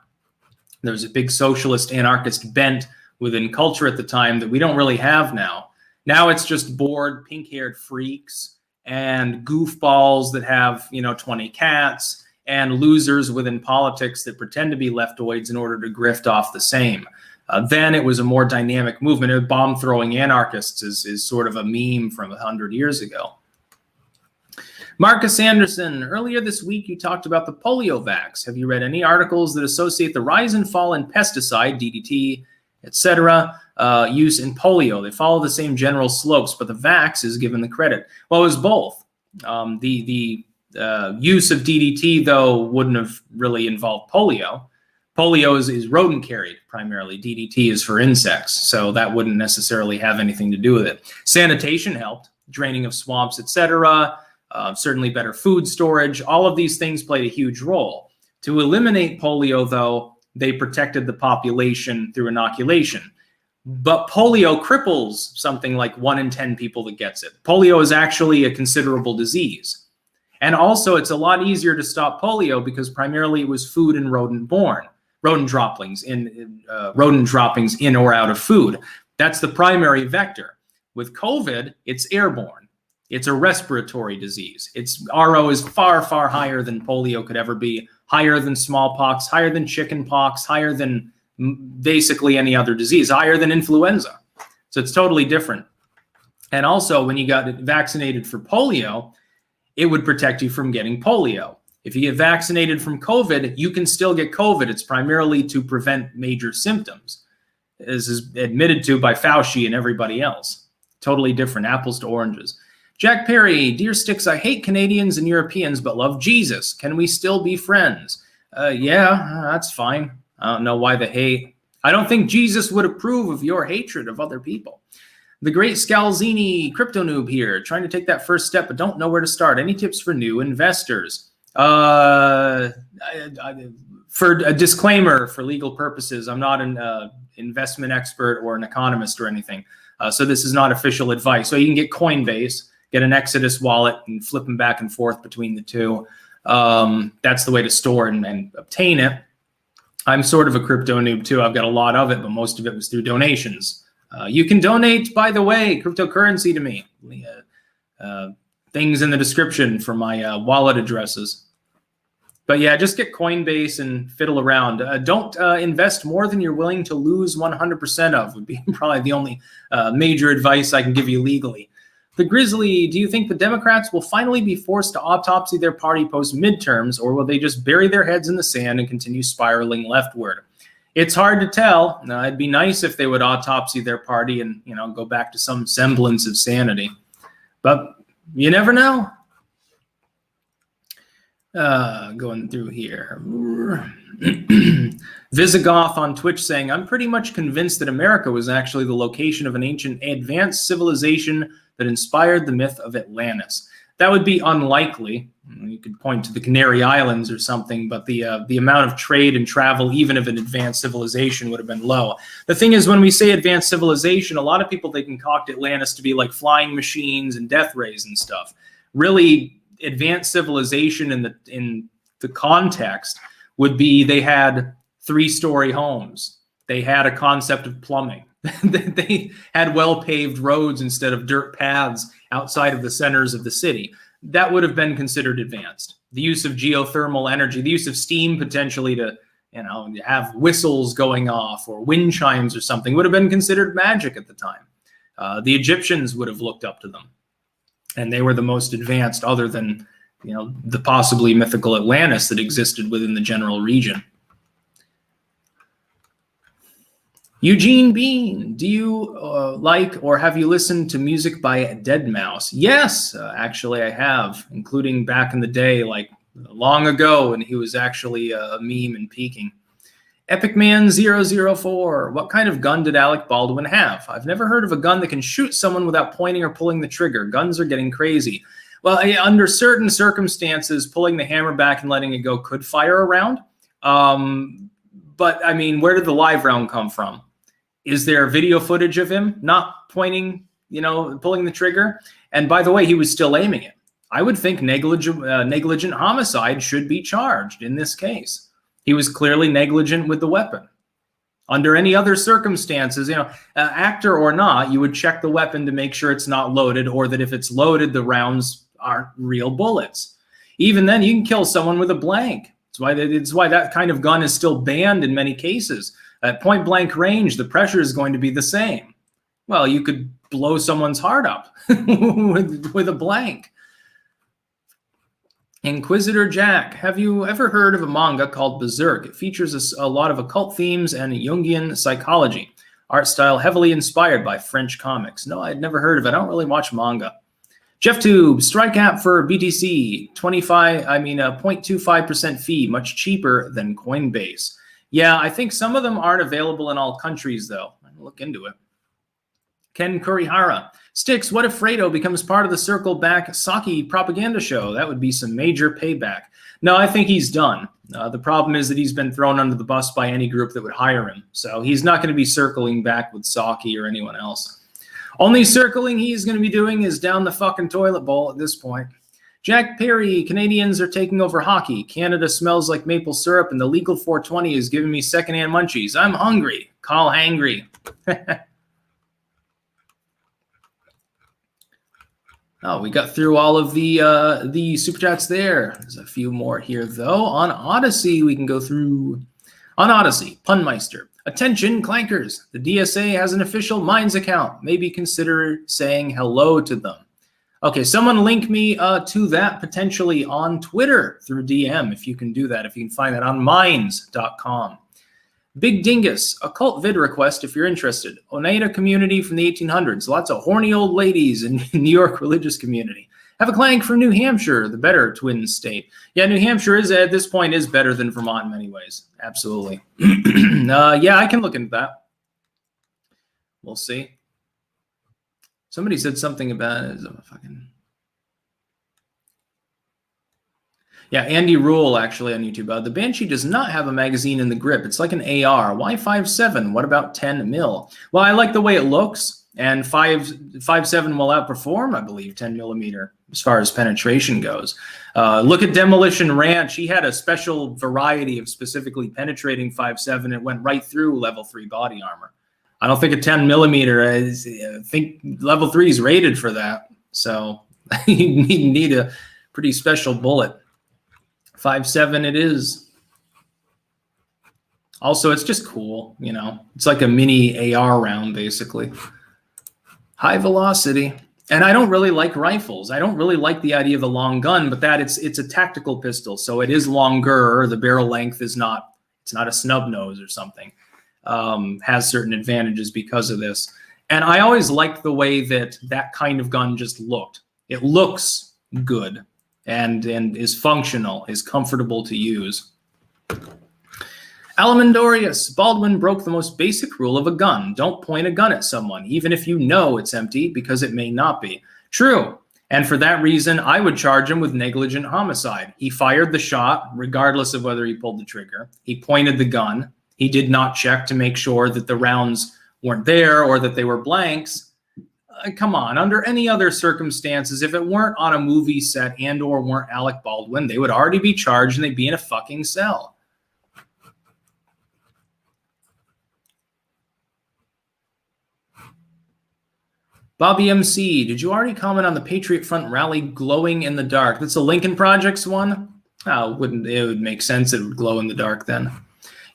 There was a big socialist anarchist bent within culture at the time that we don't really have now. Now it's just bored, pink-haired freaks and goofballs that have, 20 cats and losers within politics that pretend to be leftoids in order to grift off the same. Then it was a more dynamic movement. Bomb-throwing anarchists is sort of a meme from 100 years ago. Marcus Anderson, earlier this week you talked about the polio vax. Have you read any articles that associate the rise and fall in pesticide, DDT, etc., use in polio? They follow the same general slopes, but the vax is given the credit. Well, it was both. The use of DDT, though, wouldn't have really involved polio. Polio is rodent carried primarily. DDT is for insects, so that wouldn't necessarily have anything to do with it. Sanitation helped, draining of swamps, etc., certainly better food storage. All of these things played a huge role. To eliminate polio, though, they protected the population through inoculation. But polio cripples something like 1 in 10 people that gets it. Polio is actually a considerable disease. And also, it's a lot easier to stop polio because primarily it was food and rodent droppings in or out of food. That's the primary vector. With COVID, it's airborne. It's a respiratory disease. Its RO is far, far higher than polio could ever be, higher than smallpox, higher than chickenpox, higher than basically any other disease, higher than influenza. So it's totally different. And also, when you got vaccinated for polio, it would protect you from getting polio. If you get vaccinated from COVID, you can still get COVID. It's primarily to prevent major symptoms, as is admitted to by Fauci and everybody else. Totally different, apples to oranges. Jack Perry, dear Styx, I hate Canadians and Europeans, but love Jesus. Can we still be friends? Yeah, that's fine. I don't know why the hate. I don't think Jesus would approve of your hatred of other people. The great Scalzini crypto noob here, trying to take that first step, but don't know where to start. Any tips for new investors? For a disclaimer, for legal purposes, I'm not an investment expert or an economist or anything. So this is not official advice. So you can get Coinbase, get an Exodus wallet, and flip them back and forth between the two. That's the way to store and obtain it. I'm sort of a crypto noob too. I've got a lot of it, but most of it was through donations. You can donate, by the way, cryptocurrency to me. Things in the description for my wallet addresses. But yeah, just get Coinbase and fiddle around. Don't invest more than you're willing to lose 100% of would be probably the only major advice I can give you legally. The Grizzly, do you think the Democrats will finally be forced to autopsy their party post-midterms, or will they just bury their heads in the sand and continue spiraling leftward? It's hard to tell. It'd be nice if they would autopsy their party and, go back to some semblance of sanity. But you never know. Going through here. Visigoth on Twitch saying, I'm pretty much convinced that America was actually the location of an ancient advanced civilization that inspired the myth of Atlantis. That would be unlikely. You could point to the Canary Islands or something, but the amount of trade and travel, even of an advanced civilization, would have been low. The thing is, when we say advanced civilization, a lot of people, they concoct Atlantis to be like flying machines and death rays and stuff. Really, advanced civilization in the context would be they had 3-story homes. They had a concept of plumbing. They had well-paved roads instead of dirt paths outside of the centers of the city. That would have been considered advanced. The use of geothermal energy, the use of steam potentially to, have whistles going off or wind chimes or something would have been considered magic at the time. The Egyptians would have looked up to them. And they were the most advanced other than, the possibly mythical Atlantis that existed within the general region. Eugene Bean, do you like or have you listened to music by Deadmau5? Yes, actually I have, including back in the day, like long ago, when he was actually a meme and peaking. EpicMan004, what kind of gun did Alec Baldwin have? I've never heard of a gun that can shoot someone without pointing or pulling the trigger. Guns are getting crazy. Well, under certain circumstances, pulling the hammer back and letting it go could fire a round. But, I mean, where did the live round come from? Is there video footage of him not pointing, pulling the trigger? And by the way, he was still aiming it. I would think negligent homicide should be charged in this case. He was clearly negligent with the weapon. Under any other circumstances, actor or not, you would check the weapon to make sure it's not loaded, or that if it's loaded, the rounds aren't real bullets. Even then, you can kill someone with a blank. It's why that kind of gun is still banned in many cases. At point blank range, the pressure is going to be the same. Well, you could blow someone's heart up with a blank. Inquisitor Jack, have you ever heard of a manga called Berserk? It features a lot of occult themes and Jungian psychology. Art style heavily inspired by French comics. No, I'd never heard of it. I don't really watch manga. JeffTube, strike app for BTC, 0.25% fee, much cheaper than Coinbase. Yeah, I think some of them aren't available in all countries, though. I'll look into it. Ken Kurihara, Styx, what if Fredo becomes part of the Circle Back Saki propaganda show? That would be some major payback. No, I think he's done. The problem is that he's been thrown under the bus by any group that would hire him. So he's not going to be circling back with Saki or anyone else. Only circling he's going to be doing is down the fucking toilet bowl at this point. Jack Perry, Canadians are taking over hockey. Canada smells like maple syrup, and the legal 420 is giving me secondhand munchies. I'm hungry. Call hangry. Oh, we got through all of the super chats there. There's a few more here, though. On Odyssey, we can go through. On Odyssey, Punmeister. Attention, clankers. The DSA has an official Minds account. Maybe consider saying hello to them. Okay, someone link me to that potentially on Twitter through DM, if you can do that, if you can find that on minds.com. Big Dingus, occult vid request if you're interested. Oneida community from the 1800s. Lots of horny old ladies in New York religious community. Have a clank from New Hampshire, the better twin state. Yeah, New Hampshire is at this point is better than Vermont in many ways. Absolutely. Yeah, I can look into that. We'll see. Somebody said something about it. Yeah, Andy Rule actually on YouTube. The Banshee does not have a magazine in the grip. It's like an AR. Why 5.7? What about 10 mil? Well, I like the way it looks, and 5.7 will outperform, I believe, 10 millimeter as far as penetration goes. Look at Demolition Ranch. He had a special variety of specifically penetrating 5.7. It went right through level 3 body armor. I don't think a 10 millimeter is, I think level 3 is rated for that. So you need a pretty special bullet. 5.7 it is. Also, it's just cool, you know. It's like a mini AR round, basically. High velocity. And I don't really like rifles. I don't really like the idea of the long gun, but that it's a tactical pistol, so it is longer. The barrel length is not, it's not a snub nose or something. Has certain advantages because of this. And I always liked the way that that kind of gun just looked. It looks good and is functional, is comfortable to use. Alamandorius, Baldwin broke the most basic rule of a gun. Don't point a gun at someone, even if you know it's empty, because it may not be. True. And for that reason, I would charge him with negligent homicide. He fired the shot, regardless of whether he pulled the trigger. He pointed the gun. He did not check to make sure that the rounds weren't there or that they were blanks. Come on, under any other circumstances, if it weren't on a movie set and or weren't Alec Baldwin, they would already be charged and they'd be in a fucking cell. Bobby MC, did you already comment on the Patriot Front rally glowing in the dark? That's a Lincoln Projects one? Oh, it would make sense it would glow in the dark then.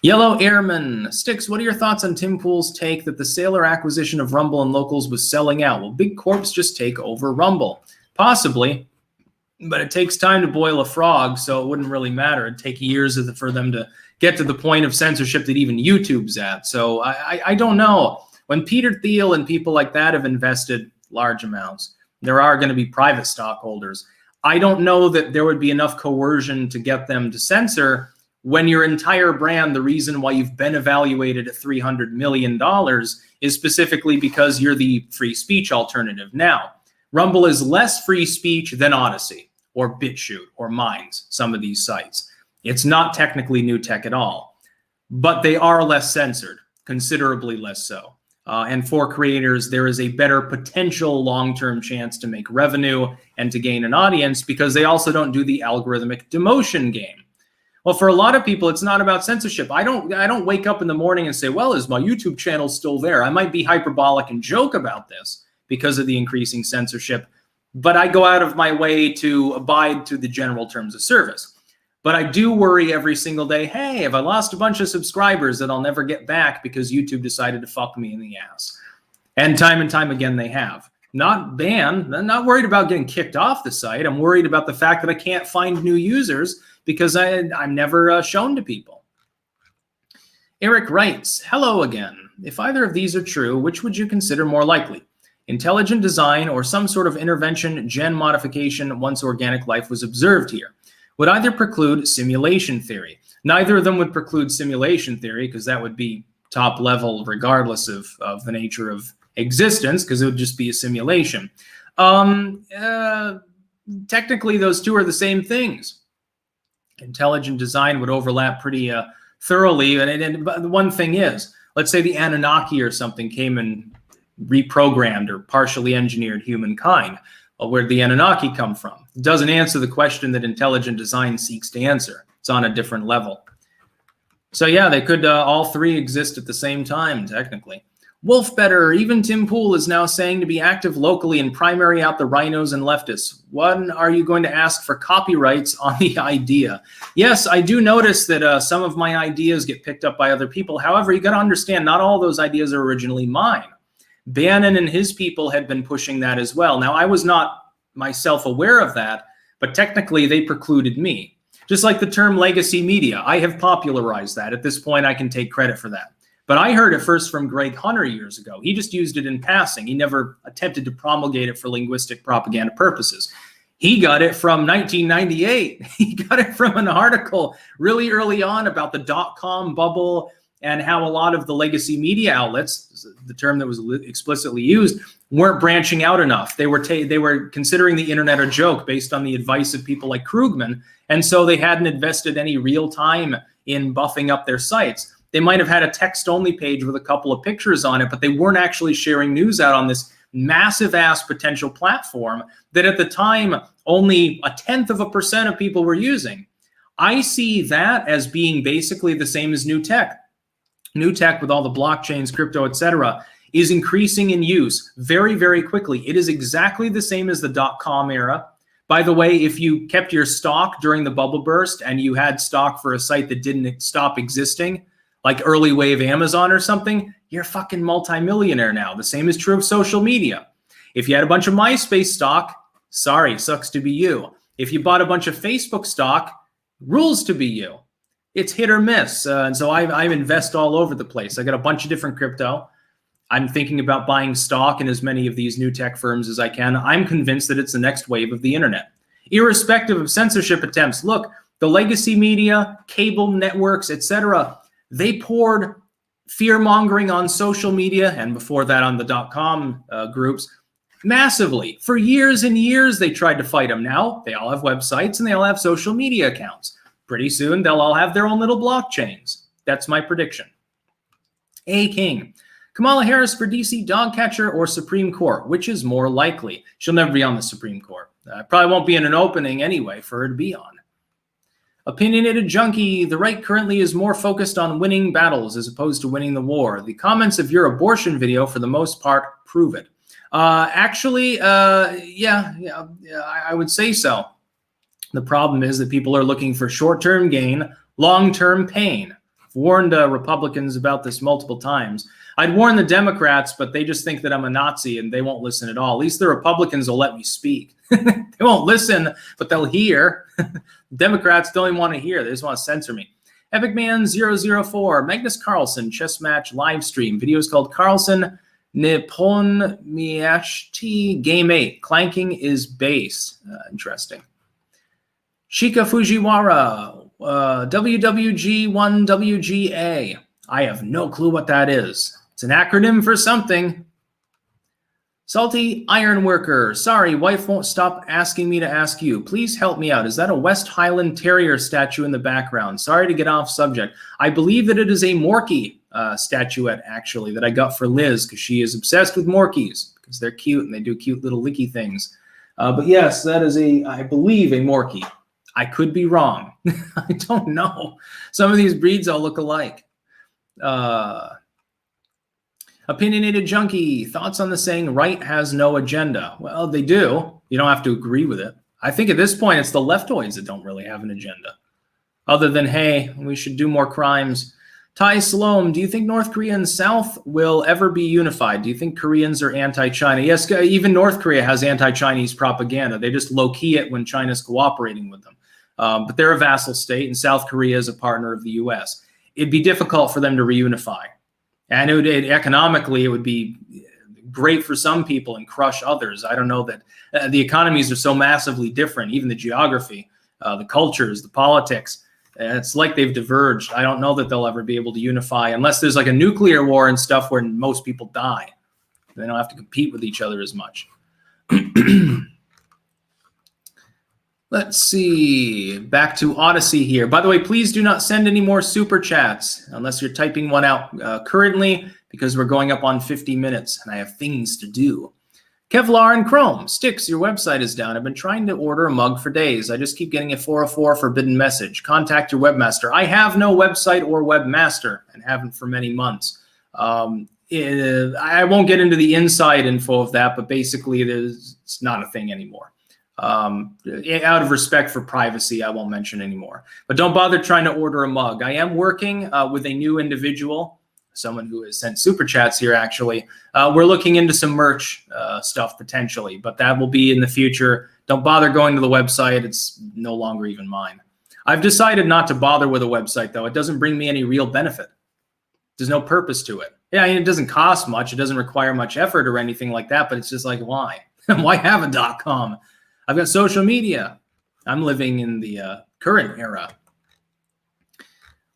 Yellow Airman, Styx, what are your thoughts on Tim Pool's take that the sale or acquisition of Rumble and Locals was selling out? Will big corps just take over Rumble? Possibly, but it takes time to boil a frog, so it wouldn't really matter. It'd take years for them to get to the point of censorship that even YouTube's at. So I don't know. When Peter Thiel and people like that have invested large amounts, there are going to be private stockholders. I don't know that there would be enough coercion to get them to censor when your entire brand, the reason why you've been evaluated at $300 million is specifically because you're the free speech alternative. Now, Rumble is less free speech than Odyssey or BitChute or Minds, some of these sites. It's not technically new tech at all, but they are less censored, considerably less so. And for creators, there is a better potential long-term chance to make revenue and to gain an audience because they also don't do the algorithmic demotion game. Well, for a lot of people, it's not about censorship. I don't wake up in the morning and say, well, is my YouTube channel still there? I might be hyperbolic and joke about this because of the increasing censorship, but I go out of my way to abide to the general terms of service. But I do worry every single day, hey, have I lost a bunch of subscribers that I'll never get back because YouTube decided to fuck me in the ass? And time again, they have. Not banned. I'm not worried about getting kicked off the site. I'm worried about the fact that I can't find new users because I'm never shown to people. Eric writes, hello again. If either of these are true, which would you consider more likely? Intelligent design or some sort of intervention, gen modification once organic life was observed here? Would either preclude simulation theory? Neither of them would preclude simulation theory because that would be top level regardless of the nature of existence because it would just be a simulation. Technically, those two are the same things. Intelligent design would overlap pretty thoroughly. And the one thing is, let's say the Anunnaki or something came and reprogrammed or partially engineered humankind. Well, where'd the Anunnaki come from? It doesn't answer the question that intelligent design seeks to answer. It's on a different level. So yeah, they could all three exist at the same time, technically. Wolfbetter, even Tim Pool is now saying to be active locally and primary out the rhinos and leftists. When are you going to ask for copyrights on the idea? Yes, I do notice that some of my ideas get picked up by other people. However, you got to understand, not all those ideas are originally mine. Bannon and his people had been pushing that as well. Now, I was not myself aware of that, but technically they precluded me. Just like the term legacy media, I have popularized that. At this point, I can take credit for that. But I heard it first from Greg Hunter years ago. He just used it in passing. He never attempted to promulgate it for linguistic propaganda purposes. He got it from 1998. He got it from an article really early on about the dot-com bubble and how a lot of the legacy media outlets, the term that was explicitly used, weren't branching out enough. They were considering the internet a joke based on the advice of people like Krugman, and so they hadn't invested any real time in buffing up their sites. They might have had a text-only page with a couple of pictures on it, but they weren't actually sharing news out on this massive-ass potential platform that at the time only 0.1% of people were using. I see that as being basically the same as new tech. New tech with all the blockchains, crypto, etc., is increasing in use very, very quickly. It is exactly the same as the dot-com era. By the way, if you kept your stock during the bubble burst and you had stock for a site that didn't stop existing, like early wave Amazon or something, you're a fucking multimillionaire now. The same is true of social media. If you had a bunch of MySpace stock, sorry, sucks to be you. If you bought a bunch of Facebook stock, rules to be you. It's hit or miss. And so I invest all over the place. I got a bunch of different crypto. I'm thinking about buying stock in as many of these new tech firms as I can. I'm convinced that it's the next wave of the internet. Irrespective of censorship attempts, look, the legacy media, cable networks, etc., they poured fear-mongering on social media, and before that on the .com groups, massively. For years and years, they tried to fight them. Now, they all have websites and they all have social media accounts. Pretty soon, they'll all have their own little blockchains. That's my prediction. A. King. Kamala Harris for DC dog catcher or Supreme Court, which is more likely? She'll never be on the Supreme Court. Probably won't be in an opening anyway for her to be on. Opinionated junkie, the right currently is more focused on winning battles as opposed to winning the war. The comments of your abortion video, for the most part, prove it. Actually, I would say so. The problem is that people are looking for short-term gain, long-term pain. I've warned Republicans about this multiple times. I'd warn the Democrats, but they just think that I'm a Nazi and they won't listen at all. At least the Republicans will let me speak. They won't listen, but they'll hear. Democrats don't even want to hear. They just want to censor me. EpicMan004, Magnus Carlsen, chess match live stream. Video is called Carlsen Nippon Miyashiti Game 8. Clanking is base. Interesting. Shika Fujiwara, WWG1WGA. I have no clue what that is. It's an acronym for something. Salty Iron Worker. Sorry, wife won't stop asking me to ask you. Please help me out. Is that a West Highland Terrier statue in the background? Sorry to get off subject. I believe that it is a Morkie statuette, actually, that I got for Liz because she is obsessed with Morkies because they're cute and they do cute little licky things. But yes, that is I believe, a Morkie. I could be wrong. I don't know. Some of these breeds all look alike. Opinionated junkie, thoughts on the saying right has no agenda? Well, they do. You don't have to agree with it. I think at this point, it's the leftoids that don't really have an agenda. Other than, hey, we should do more crimes. Ty Salome, do you think North Korea and South will ever be unified? Do you think Koreans are anti-China? Yes, even North Korea has anti-Chinese propaganda. They just low-key it when China's cooperating with them. But they're a vassal state, and South Korea is a partner of the U.S. It'd be difficult for them to reunify. And economically, it would be great for some people and crush others. I don't know that the economies are so massively different, even the geography, the cultures, the politics. It's like they've diverged. I don't know that they'll ever be able to unify unless there's like a nuclear war and stuff where most people die. They don't have to compete with each other as much. Let's see, back to Odyssey here. By the way, please do not send any more super chats unless you're typing one out currently, because we're going up on 50 minutes and I have things to do. Kevlar and Chrome, Styx, your website is down. I've been trying to order a mug for days. I just keep getting a 404 forbidden message. Contact your webmaster. I have no website or webmaster and haven't for many months. I won't get into the inside info of that, but basically it's not a thing anymore. Out of respect for privacy, I won't mention anymore. But don't bother trying to order a mug. I am working with a new individual, someone who has sent super chats here, actually. We're looking into some merch stuff potentially, but that will be in the future. Don't bother going to the website. It's no longer even mine. I've decided not to bother with a website, though. It doesn't bring me any real benefit. There's no purpose to it. Yeah, I mean, it doesn't cost much. It doesn't require much effort or anything like that, but it's just like, why? Why have a .com? I've got social media. I'm living in the current era.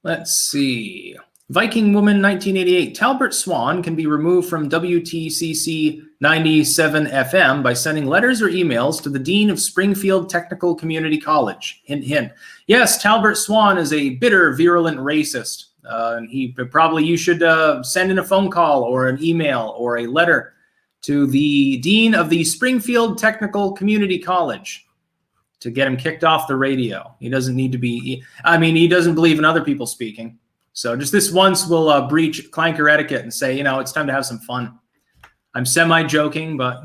Let's see. Viking Woman 1988. Talbert Swan can be removed from WTCC 97 FM by sending letters or emails to the Dean of Springfield Technical Community College. Hint, hint. Yes, Talbert Swan is a bitter, virulent racist. And you should send in a phone call or an email or a letter to the Dean of the Springfield Technical Community College to get him kicked off the radio. He doesn't need to be, he doesn't believe in other people speaking. So just this once we'll breach clanker etiquette and say, it's time to have some fun. I'm semi-joking, but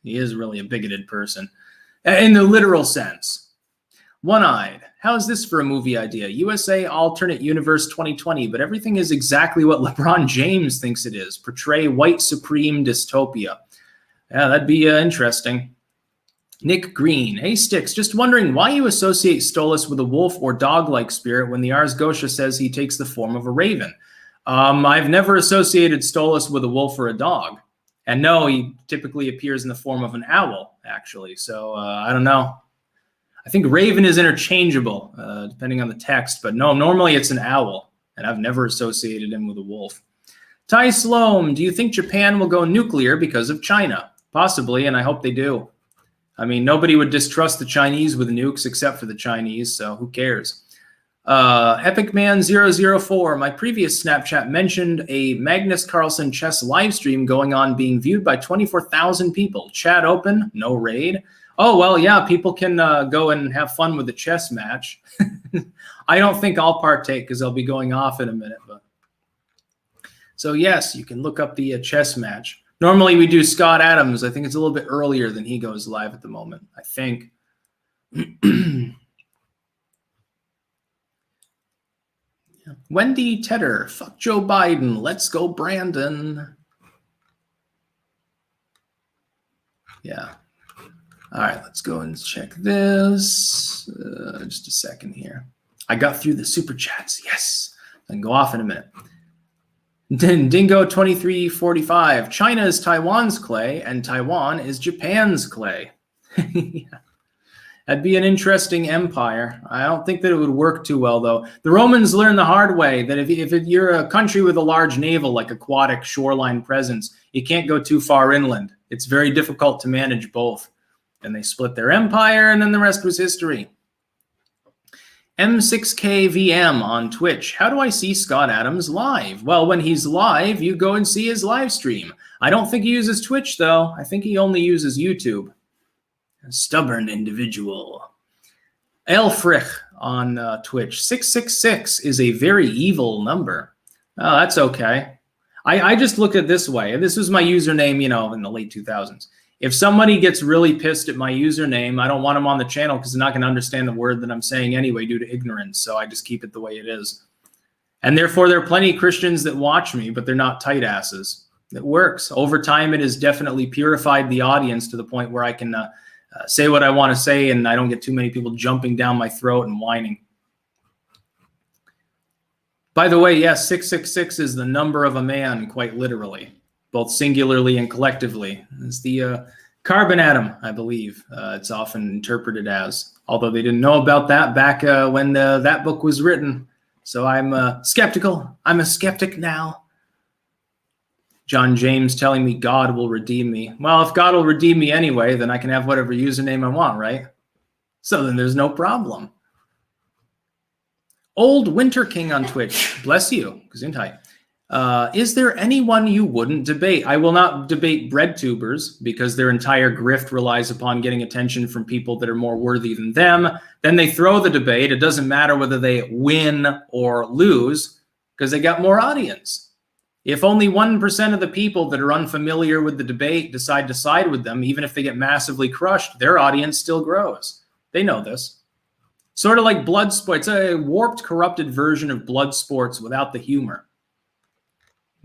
he is really a bigoted person. In the literal sense. One-eyed. How is this for a movie idea? USA Alternate Universe 2020, but everything is exactly what LeBron James thinks it is. Portray white supreme dystopia. Yeah, that'd be interesting. Nick Green. Hey, Styx, just wondering why you associate Stolas with a wolf or dog-like spirit when the Ars Goetia says he takes the form of a raven. I've never associated Stolas with a wolf or a dog. And no, he typically appears in the form of an owl, actually. So I don't know. I think raven is interchangeable, depending on the text. But no, normally it's an owl. And I've never associated him with a wolf. Ty Sloan, do you think Japan will go nuclear because of China? Possibly, and I hope they do. I mean, nobody would distrust the Chinese with nukes except for the Chinese, so who cares? EpicMan004, my previous Snapchat mentioned a Magnus Carlsen chess live stream going on being viewed by 24,000 people. Chat open, no raid. Oh, well, yeah, people can go and have fun with the chess match. I don't think I'll partake because I'll be going off in a minute. But so, yes, you can look up the chess match. Normally we do Scott Adams. I think it's a little bit earlier than he goes live at the moment, I think. Wendy Tedder, fuck Joe Biden. Let's go, Brandon. Yeah. All right, let's go and check this. Just a second here. I got through the super chats. Yes. I can go off in a minute. Dingo 2345. China is Taiwan's clay, and Taiwan is Japan's clay. Yeah. That'd be an interesting empire. I don't think that it would work too well, though. The Romans learned the hard way that if you're a country with a large naval, like aquatic shoreline presence, you can't go too far inland. It's very difficult to manage both. And they split their empire, and then the rest was history. M6KVM on Twitch. How do I see Scott Adams live? Well, when he's live, you go and see his live stream. I don't think he uses Twitch, though. I think he only uses YouTube. A stubborn individual. Elfrich on Twitch. 666 is a very evil number. Oh, that's okay. I just look at it this way. This was my username, you know, in the late 2000s. If somebody gets really pissed at my username, I don't want them on the channel because they're not going to understand the word that I'm saying anyway due to ignorance. So I just keep it the way it is. And therefore, there are plenty of Christians that watch me, but they're not tight asses. It works. Over time, it has definitely purified the audience to the point where I can say what I want to say and I don't get too many people jumping down my throat and whining. By the way, yes, 666 is the number of a man, quite literally. Both singularly and collectively. It's the carbon atom, I believe. It's often interpreted as, although they didn't know about that back when that book was written. So I'm skeptical. I'm a skeptic now. John James telling me God will redeem me. Well, if God will redeem me anyway, then I can have whatever username I want, right? So then there's no problem. Old Winter King on Twitch. Bless you. Gesundheit. Is there anyone you wouldn't debate? I will not debate bread tubers because their entire grift relies upon getting attention from people that are more worthy than them. Then they throw the debate. It doesn't matter whether they win or lose because they got more audience. If only 1% of the people that are unfamiliar with the debate decide to side with them, even if they get massively crushed, their audience still grows. They know this. Sort of like blood sports. It's a warped, corrupted version of blood sports without the humor.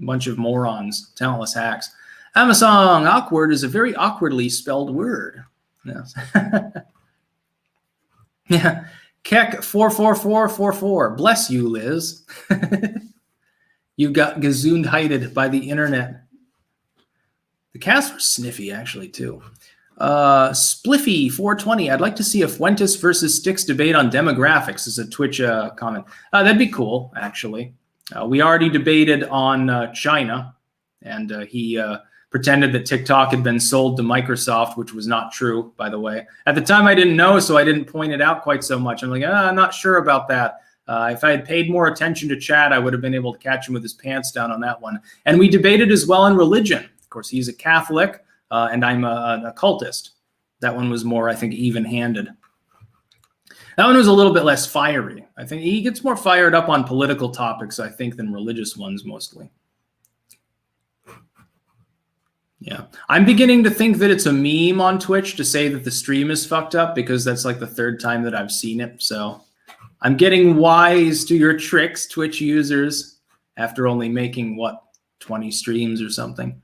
Bunch of morons, talentless hacks. Amazon, awkward is a very awkwardly spelled word. Yes. Yeah. Keck 44444. Bless you, Liz. You got gesundheited by the internet. The cats were sniffy, actually, too. Spliffy 420. I'd like to see a Fuentes versus Styx debate on demographics as a Twitch comment. That'd be cool, actually. We already debated on China, and he pretended that TikTok had been sold to Microsoft, which was not true, by the way. At the time, I didn't know, so I didn't point it out quite so much. I'm like, I'm not sure about that. If I had paid more attention to Chad, I would have been able to catch him with his pants down on that one. And we debated as well on religion. Of course, he's a Catholic, and I'm an occultist. That one was more, I think, even-handed. That one was a little bit less fiery. I think he gets more fired up on political topics, I think, than religious ones mostly. Yeah. I'm beginning to think that it's a meme on Twitch to say that the stream is fucked up because that's like the third time that I've seen it. So I'm getting wise to your tricks, Twitch users, after only making, what, 20 streams or something.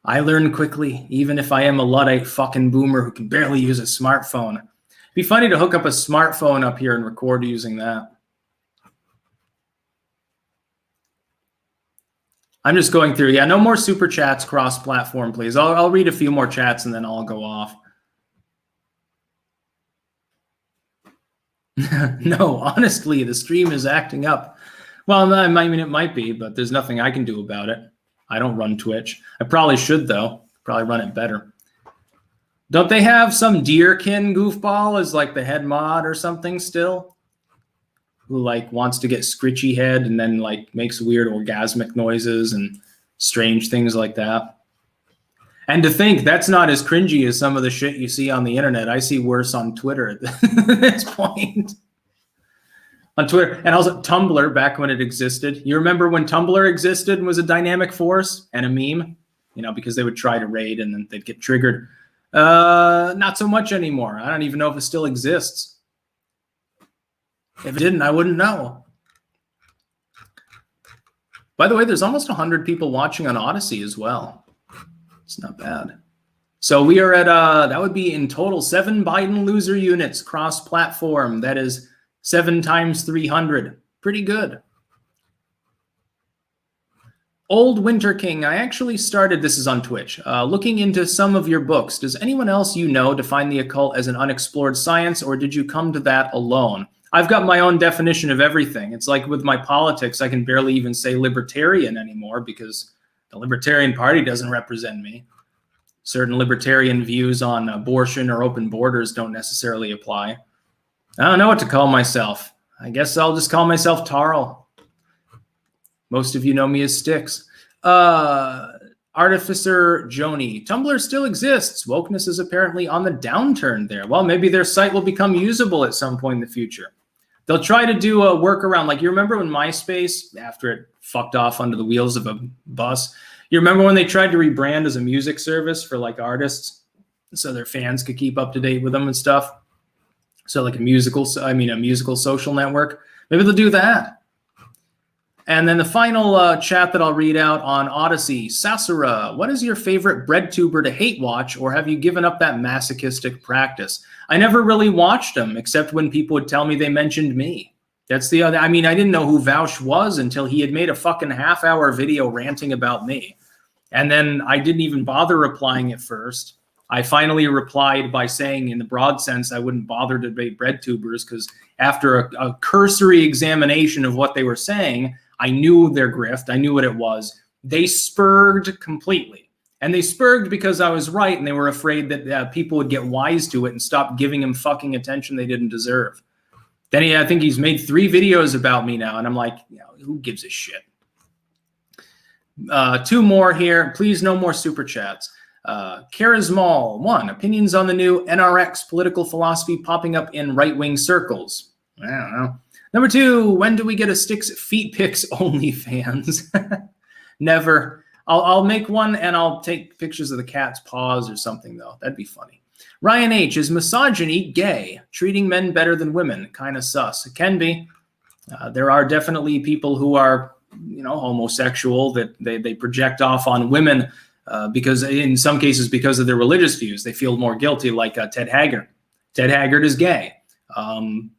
I learn quickly, even if I am a Luddite fucking boomer who can barely use a smartphone. It'd be funny to hook up a smartphone up here and record using that. I'm just going through. Yeah, no more super chats cross-platform, please. I'll read a few more chats and then I'll go off. No, honestly, the stream is acting up. Well, I mean, it might be, but there's nothing I can do about it. I don't run Twitch. I probably should, though. Probably run it better. Don't they have some Deerkin goofball as like the head mod or something still? Who like wants to get scritchy head and then like makes weird orgasmic noises and strange things like that. And to think that's not as cringy as some of the shit you see on the internet. I see worse on Twitter at this point. On Twitter, and also Tumblr back when it existed. You remember when Tumblr existed and was a dynamic force and a meme? You know, because they would try to raid and then they'd get triggered. Not so much anymore. I don't even know if it still exists. If it didn't, I wouldn't know. By the way, there's almost 100 people watching on Odyssey as well. It's not bad. So we are at, that would be in total 7 Biden loser units cross-platform. That is 7 times 300. Pretty good. Old Winter King, I actually started, this is on Twitch, looking into some of your books. Does anyone else you know define the occult as an unexplored science, or did you come to that alone? I've got my own definition of everything. It's like with my politics, I can barely even say libertarian anymore because the Libertarian Party doesn't represent me. Certain libertarian views on abortion or open borders don't necessarily apply. I don't know what to call myself. I guess I'll just call myself Tarl. Most of you know me as Styx. Artificer Joni. Tumblr still exists. Wokeness is apparently on the downturn there. Well, maybe their site will become usable at some point in the future. They'll try to do a workaround. Like, you remember when MySpace, after it fucked off under the wheels of a bus, you remember when they tried to rebrand as a music service for like artists so their fans could keep up to date with them and stuff? So like a musical social network. Maybe they'll do that. And then the final chat that I'll read out on Odyssey. Sasura, what is your favorite bread tuber to hate watch, or have you given up that masochistic practice? I never really watched them, except when people would tell me they mentioned me. That's the other, I mean, I didn't know who Vaush was until he had made a fucking half-hour video ranting about me. And then I didn't even bother replying at first. I finally replied by saying, in the broad sense, I wouldn't bother to debate bread tubers because after a cursory examination of what they were saying, I knew their grift. I knew what it was. They spurged completely. And they spurged because I was right, and they were afraid that people would get wise to it and stop giving him fucking attention they didn't deserve. Then I think he's made 3 videos about me now, and I'm like, you know, who gives a shit? 2 more here. Please, no more super chats. Charismal, 1, opinions on the new NRX political philosophy popping up in right-wing circles. I don't know. Number 2, when do we get a Styx feet pics OnlyFans? Never. I'll make one and I'll take pictures of the cat's paws or something, though. That'd be funny. Ryan H, is misogyny gay? Treating men better than women? Kind of sus. It can be. There are definitely people who are, you know, homosexual that they project off on women because in some cases because of their religious views. They feel more guilty, like Ted Haggard. Ted Haggard is gay.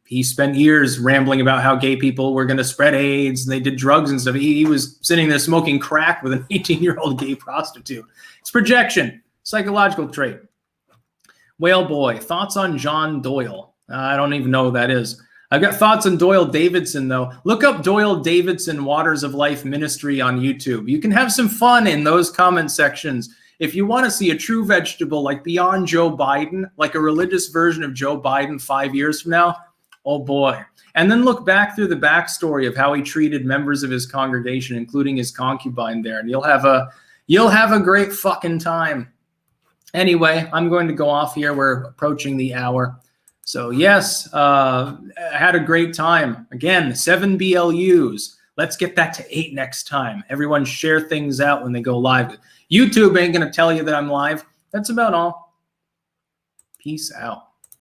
He spent years rambling about how gay people were going to spread AIDS and they did drugs and stuff. He was sitting there smoking crack with an 18-year-old gay prostitute. It's projection, psychological trait. Whale Boy, thoughts on John Doyle? I don't even know who that is. I've got thoughts on Doyle Davidson, though. Look up Doyle Davidson Waters of Life Ministry on YouTube. You can have some fun in those comment sections. If you want to see a true vegetable like beyond Joe Biden, like a religious version of Joe Biden 5 years from now, oh boy. And then look back through the backstory of how he treated members of his congregation, including his concubine there, and you'll have a great fucking time. Anyway, I'm going to go off here. We're approaching the hour. So yes, I had a great time. Again, 7 BLUs. Let's get that to 8 next time. Everyone share things out when they go live. YouTube ain't going to tell you that I'm live. That's about all. Peace out.